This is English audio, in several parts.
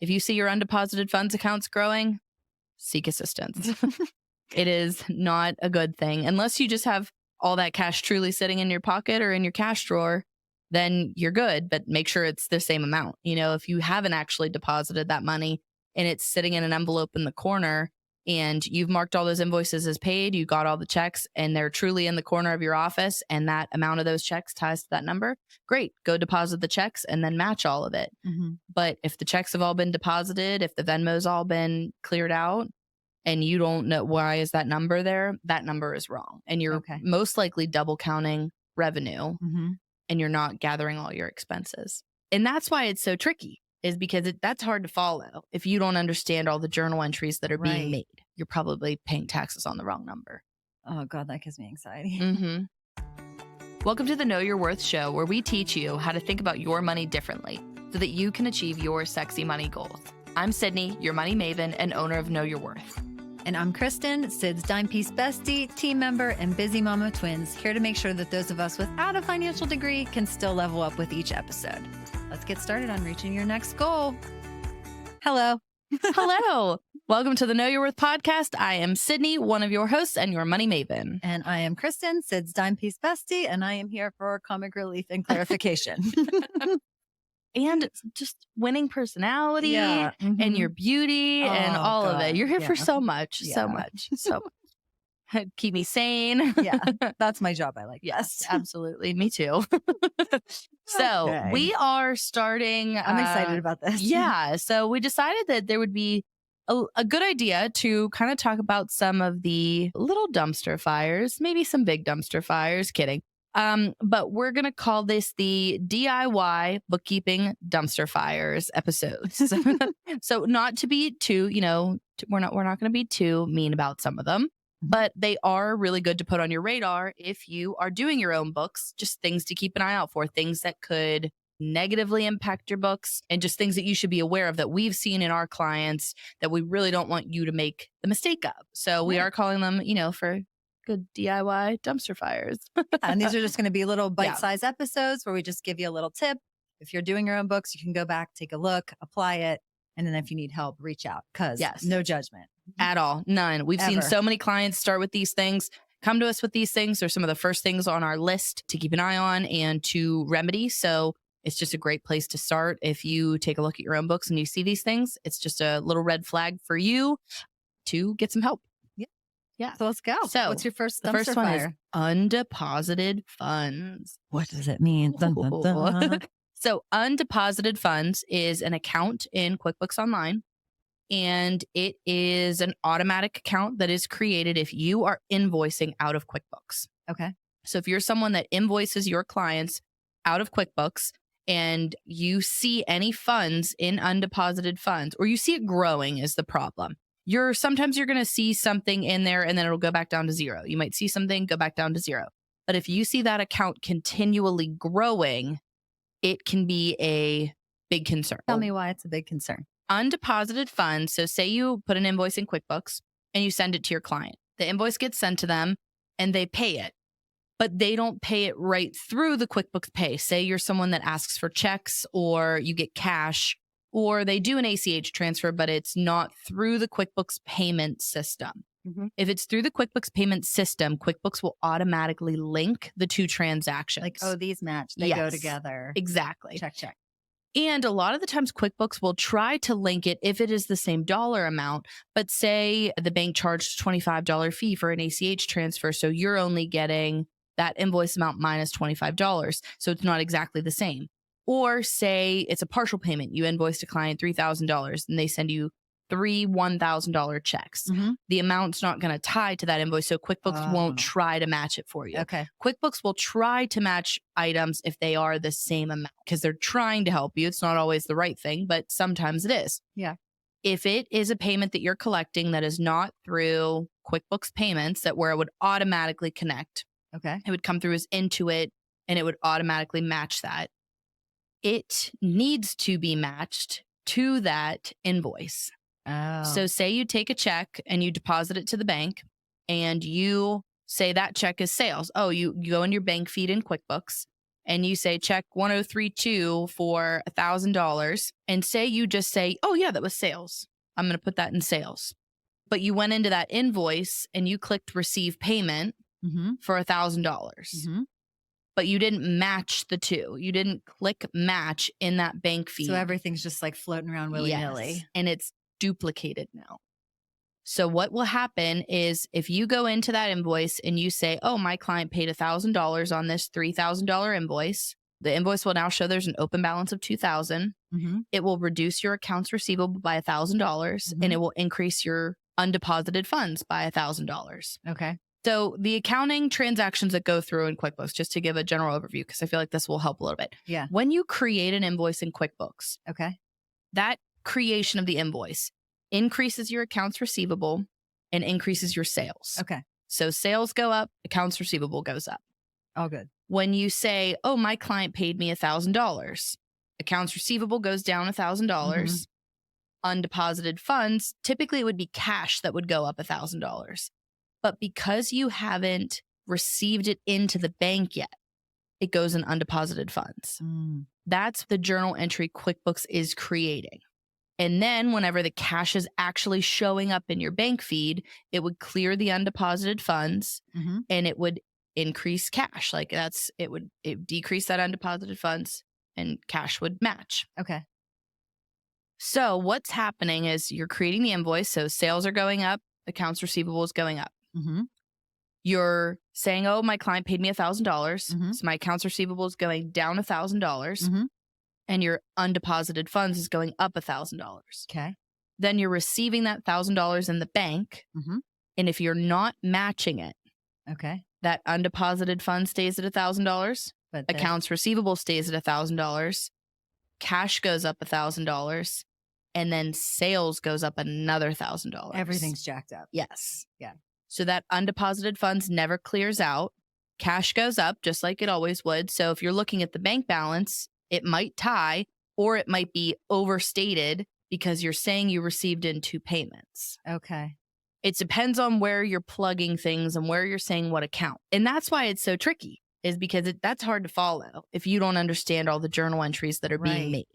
If you see your undeposited funds accounts growing, seek assistance. It is not a good thing. Unless you just have all that cash truly sitting in your pocket or in your cash drawer, then you're good, but make sure it's the same amount. If you haven't actually deposited that money and it's sitting in an envelope in the corner and you've marked all those invoices as paid, you got all the checks and they're truly in the corner of your office and that amount of those checks ties to that number, great, go deposit the checks and then match all of it. Mm-hmm. But if the checks have all been deposited, if the Venmo's all been cleared out, and you don't know why is that number there, that number is wrong. And you're most likely double counting revenue and you're not gathering all your expenses. And that's why it's so tricky, is because that's hard to follow. If you don't understand all the journal entries that are being made, you're probably paying taxes on the wrong number. Oh God, that gives me anxiety. Welcome to the Know Your Worth show, where we teach you how to think about your money differently so that you can achieve your sexy money goals. I'm Sydney, your money maven and owner of Know Your Worth. And I'm Kristen, Sid's dime piece bestie, team member, and busy mama twins, here to make sure that those of us without a financial degree can still level up with each episode. Let's get started on reaching your next goal. Hello. Hello. Welcome to the Know Your Worth podcast. I am Sydney, one of your hosts and your money maven. And I am Kristen, Sid's dime piece bestie, and I am here for comic relief and clarification. And just winning personality and your beauty and all of it. You're here for so much, so much. Keep me sane. Yeah, that's my job. I like. Yes, absolutely. Me too. So we are starting. I'm excited about this. Yeah. So we decided that there would be a good idea to kind of talk about some of the little dumpster fires, maybe some big dumpster fires. Kidding. But we're going to call this the DIY bookkeeping dumpster fires episodes. So not to be too, we're not going to be too mean about some of them, but they are really good to put on your radar if you are doing your own books, just things to keep an eye out for, things that could negatively impact your books and just things that you should be aware of that we've seen in our clients that we really don't want you to make the mistake of. So we are calling them, for good DIY dumpster fires. And these are just going to be little bite-sized episodes where we just give you a little tip. If you're doing your own books, you can go back, take a look, apply it. And then if you need help, reach out, because no judgment. At all. None. We've seen so many clients start with these things, come to us with these things. They're some of the first things on our list to keep an eye on and to remedy. So it's just a great place to start. If you take a look at your own books and you see these things, it's just a little red flag for you to get some help. Yeah. So let's go. So what's your first dumpster The first one fire? is undeposited funds. What does it mean? Dun, dun, dun. So undeposited funds is an account in QuickBooks Online, and it is an automatic account that is created if you are invoicing out of QuickBooks. Okay. So if you're someone that invoices your clients out of QuickBooks and you see any funds in undeposited funds, or you see it growing is the problem. Sometimes you're going to see something in there and then it'll go back down to zero. You might see something, go back down to zero. But if you see that account continually growing, it can be a big concern. Tell me why it's a big concern. Undeposited funds. So say you put an invoice in QuickBooks and you send it to your client. The invoice gets sent to them and they pay it, but they don't pay it right through the QuickBooks Pay. Say you're someone that asks for checks or you get cash, or they do an ACH transfer, but it's not through the QuickBooks payment system. If it's through the QuickBooks payment system, QuickBooks will automatically link the two transactions. Like, oh, these match. They go together. Exactly. Check. And a lot of the times QuickBooks will try to link it if it is the same dollar amount, but say the bank charged $25 fee for an ACH transfer. So you're only getting that invoice amount minus $25. So it's not exactly the same. Or say it's a partial payment. You invoiced a client $3,000 and they send you three $1,000 checks. The amount's not going to tie to that invoice. So QuickBooks won't try to match it for you. Okay. QuickBooks will try to match items if they are the same amount because they're trying to help you. It's not always the right thing, but sometimes it is. Yeah. If it is a payment that you're collecting that is not through QuickBooks Payments, that where it would automatically connect. Okay. It would come through as Intuit and it would automatically match that. It needs to be matched to that invoice. Oh. So say you take a check and you deposit it to the bank and you say that check is sales. Oh, you go in your bank feed in QuickBooks and you say check 1032 for $1,000, and say you just say, oh yeah, that was sales. I'm going to put that in sales. But you went into that invoice and you clicked receive payment for $1,000. But you didn't match the two. You didn't click match in that bank feed. So everything's just like floating around willy-nilly. Yes, and it's duplicated now. So what will happen is if you go into that invoice and you say, oh, my client paid $1,000 on this $3,000 invoice, the invoice will now show there's an open balance of $2,000. It will reduce your accounts receivable by $1,000 and it will increase your undeposited funds by $1,000. Okay. So the accounting transactions that go through in QuickBooks, just to give a general overview, because I feel like this will help a little bit. Yeah. When you create an invoice in QuickBooks, okay, that creation of the invoice increases your accounts receivable and increases your sales. Okay. So sales go up, accounts receivable goes up. All good. When you say, oh, my client paid me $1,000, accounts receivable goes down $1,000. Undeposited funds, typically it would be cash that would go up $1,000. But because you haven't received it into the bank yet, it goes in undeposited funds. That's the journal entry QuickBooks is creating. And then whenever the cash is actually showing up in your bank feed, it would clear the undeposited funds and it would increase cash. Like it would decrease that undeposited funds and cash would match. Okay. So what's happening is you're creating the invoice. So sales are going up, accounts receivable is going up. You're saying, oh, my client paid me $1,000. So my accounts receivable is going down $1,000 and your undeposited funds is going up $1,000. Okay. Then you're receiving that $1,000 in the bank. And if you're not matching it, okay, that undeposited fund stays at $1,000. But accounts receivable stays at $1,000. Cash goes up $1,000. And then sales goes up another $1,000. Everything's jacked up. Yes. Yeah. So that undeposited funds never clears out. Cash goes up just like it always would. So if you're looking at the bank balance, it might tie or it might be overstated because you're saying you received in 2 payments. Okay. It depends on where you're plugging things and where you're saying what account. And that's why it's so tricky, is because that's hard to follow if you don't understand all the journal entries that are being made.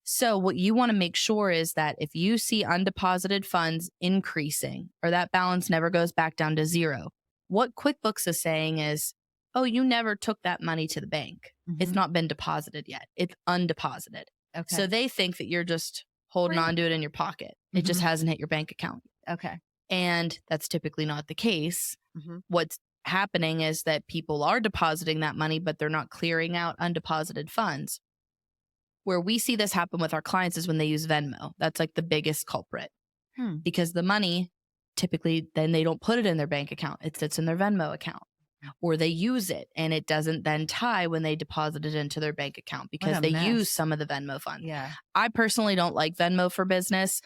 So what you want to make sure is that if you see undeposited funds increasing or that balance never goes back down to 0, what QuickBooks is saying is, oh, you never took that money to the bank. It's not been deposited yet. It's undeposited. Okay. So they think that you're just holding on to it in your pocket. It just hasn't hit your bank account. Okay. And that's typically not the case. What's happening is that people are depositing that money, but they're not clearing out undeposited funds. Where we see this happen with our clients is when they use Venmo. That's like the biggest culprit because the money typically then they don't put it in their bank account. It sits in their Venmo account or they use it and it doesn't then tie when they deposit it into their bank account because they use some of the Venmo funds. Yeah. I personally don't like Venmo for business,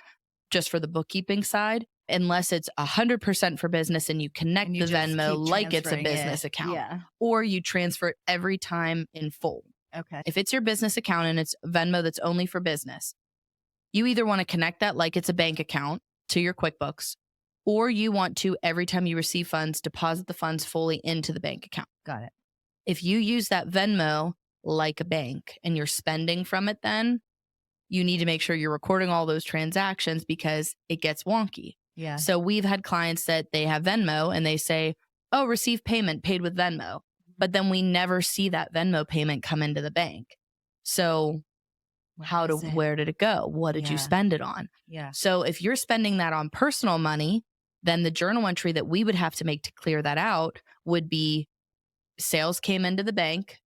just for the bookkeeping side, unless it's 100% for business and you connect the Venmo like it's a business account or you transfer it every time in full. Okay. If it's your business account and it's Venmo that's only for business, you either want to connect that like it's a bank account to your QuickBooks, or you want to, every time you receive funds, deposit the funds fully into the bank account. Got it. If you use that Venmo like a bank and you're spending from it, then you need to make sure you're recording all those transactions because it gets wonky. Yeah. So we've had clients that they have Venmo and they say, oh, receive payment paid with Venmo. But then we never see that Venmo payment come into the bank. So where did it go? What did you spend it on? Yeah. So if you're spending that on personal money, then the journal entry that we would have to make to clear that out would be sales came into the bank.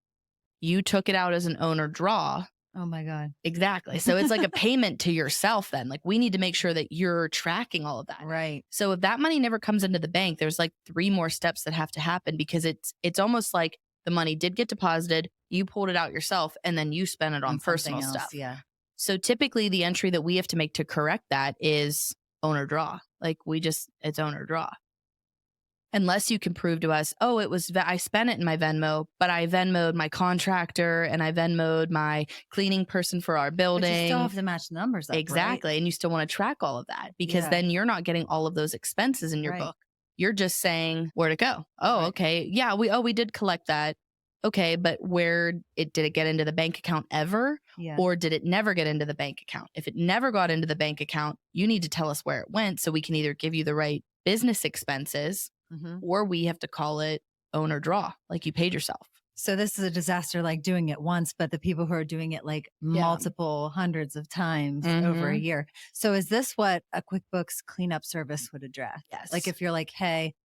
You took it out as an owner draw. Oh my God. Exactly. So it's like a payment to yourself then. Like we need to make sure that you're tracking all of that. Right. So if that money never comes into the bank, there's like 3 more steps that have to happen because it's almost like the money did get deposited, you pulled it out yourself, and then you spent it on personal stuff. Yeah. So typically the entry that we have to make to correct that is owner draw. Like it's owner draw. Unless you can prove to us, oh, I spent it in my Venmo, but I Venmoed my contractor and I Venmoed my cleaning person for our building. But you still have to match the numbers up, exactly. Right? And you still want to track all of that because then you're not getting all of those expenses in your book. You're just saying where to go. Oh, okay. Yeah, we did collect that. Okay, but did it get into the bank account ever? Yeah. Or did it never get into the bank account? If it never got into the bank account, you need to tell us where it went so we can either give you the right business expenses Mm-hmm. or we have to call it owner draw, like you paid yourself. So this is a disaster, like doing it once, but the people who are doing it like multiple hundreds of times over a year. So is this what a QuickBooks cleanup service would address? Yes. Like if you're like, hey,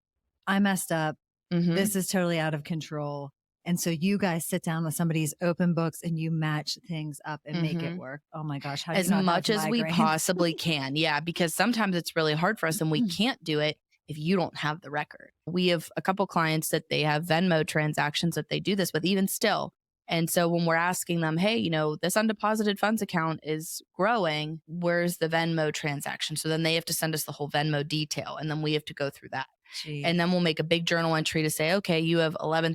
I messed up. This is totally out of control. And so you guys sit down with somebody's open books and you match things up and make it work. Oh my gosh. How do as you not much have as we migraines? possibly can. Yeah, because sometimes it's really hard for us and we can't do it if you don't have the record. We have a couple clients that they have Venmo transactions that they do this with even still. And so when we're asking them, hey, this undeposited funds account is growing, where's the Venmo transaction? So then they have to send us the whole Venmo detail and then we have to go through that. Jeez. And then we'll make a big journal entry to say, okay, you have $11,000 in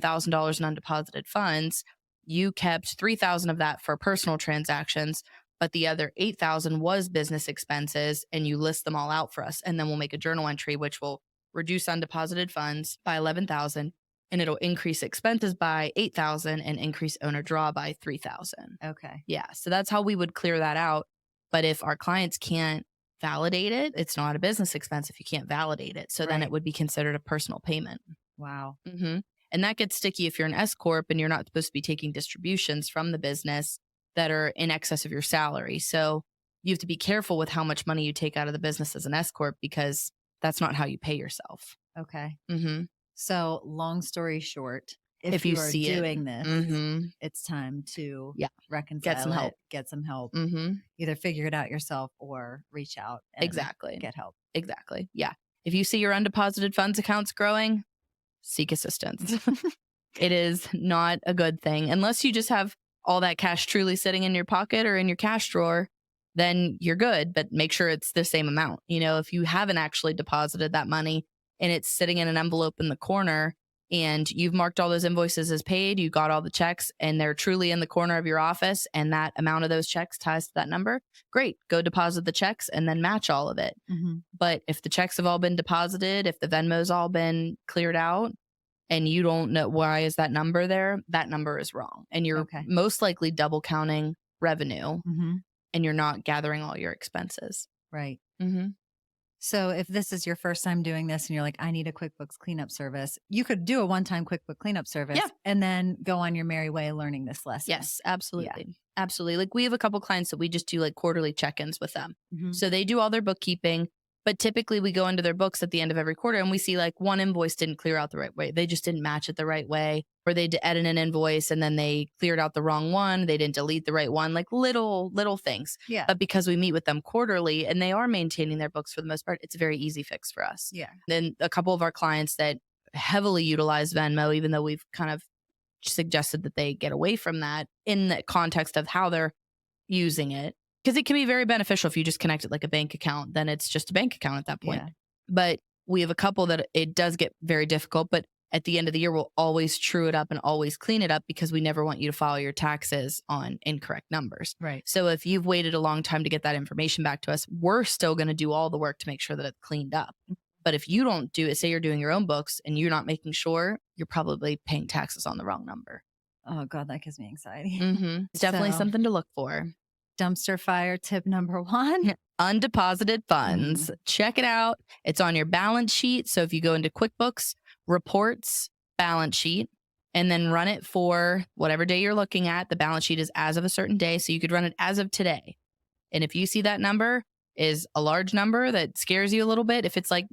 undeposited funds. You kept $3,000 of that for personal transactions, but the other $8,000 was business expenses, and you list them all out for us. And then we'll make a journal entry, which will reduce undeposited funds by $11,000, and it'll increase expenses by $8,000 and increase owner draw by $3,000. Okay. Yeah. So that's how we would clear that out. But if our clients can't validate it, it's not a business expense if you can't validate it. So then it would be considered a personal payment. Wow. And that gets sticky if you're an S Corp and you're not supposed to be taking distributions from the business that are in excess of your salary. So you have to be careful with how much money you take out of the business as an S Corp because that's not how you pay yourself. Okay. So long story short, if you are see doing this, it's time to reconcile get some help. Get some help. Either figure it out yourself or reach out and Exactly. get help. Exactly. Yeah. If you see your undeposited funds accounts growing, seek assistance. It is not a good thing. Unless you just have all that cash truly sitting in your pocket or in your cash drawer, then you're good. But make sure it's the same amount. If you haven't actually deposited that money and it's sitting in an envelope in the corner, and you've marked all those invoices as paid, you got all the checks and they're truly in the corner of your office and that amount of those checks ties to that number, great, go deposit the checks and then match all of it. But if the checks have all been deposited, if the Venmo's all been cleared out and you don't know why is that number there, that number is wrong. And you're most likely double counting revenue and you're not gathering all your expenses. Right. So if this is your first time doing this and you're like, I need a QuickBooks cleanup service, you could do a one-time QuickBooks cleanup service and then go on your merry way learning this lesson. Yes, absolutely. Absolutely. Like we have a couple clients that we just do like quarterly check-ins with them. So they do all their bookkeeping, but typically we go into their books at the end of every quarter and we see like one invoice didn't clear out the right way. They just didn't match it the right way, or they edit an invoice and then they cleared out the wrong one. They didn't delete the right one, like little things. Yeah. But because we meet with them quarterly and they are maintaining their books for the most part, it's a very easy fix for us. Yeah. Then a couple of our clients that heavily utilize Venmo, even though we've kind of suggested that they get away from that in the context of how they're using it. Because it can be very beneficial if you just connect it like a bank account, then it's just a bank account at that point. Yeah. But we have a couple that it does get very difficult, but at the end of the year, we'll always true it up and always clean it up because we never want you to file your taxes on incorrect numbers. Right. So if you've waited a long time to get that information back to us, we're still going to do all the work to make sure that it's cleaned up. But if you don't do it, say you're doing your own books and you're not making sure, you're probably paying taxes on the wrong number. Oh God, that gives me anxiety. It's definitely something to look for. Dumpster fire tip number 1. Undeposited funds. Check it out. It's on your balance sheet. So if you go into QuickBooks, reports, balance sheet, and then run it for whatever day you're looking at, the balance sheet is as of a certain day. So you could run it as of today. And if you see that number is a large number that scares you a little bit, if it's like,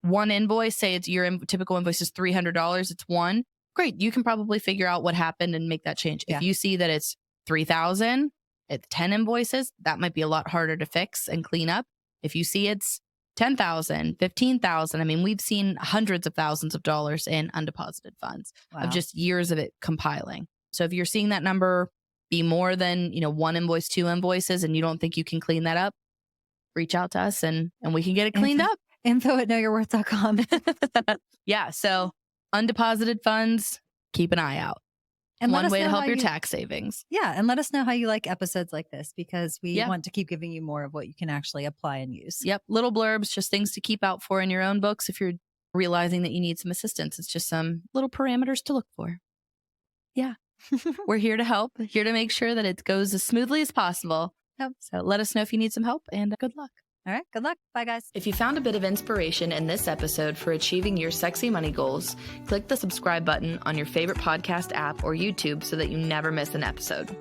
one invoice, say it's your typical invoice is $300, it's one, great. You can probably figure out what happened and make that change. Yeah. If you see that it's 3,000, it's 10 invoices, that might be a lot harder to fix and clean up. If you see it's 10,000, 15,000, I mean, we've seen hundreds of thousands of dollars in undeposited funds of just years of it compiling. So if you're seeing that number be more than, one invoice, 2 invoices, and you don't think you can clean that up, reach out to us and we can get it cleaned up. info@knowyourworth.com. Yeah. So undeposited funds, keep an eye out. And one way to help your tax savings. Yeah. And let us know how you like episodes like this because we want to keep giving you more of what you can actually apply and use. Yep. Little blurbs, just things to keep out for in your own books if you're realizing that you need some assistance. It's just some little parameters to look for. Yeah. We're here to help, here to make sure that it goes as smoothly as possible. Yep. So let us know if you need some help, and good luck. All right. Good luck. Bye, guys. If you found a bit of inspiration in this episode for achieving your sexy money goals, click the subscribe button on your favorite podcast app or YouTube so that you never miss an episode.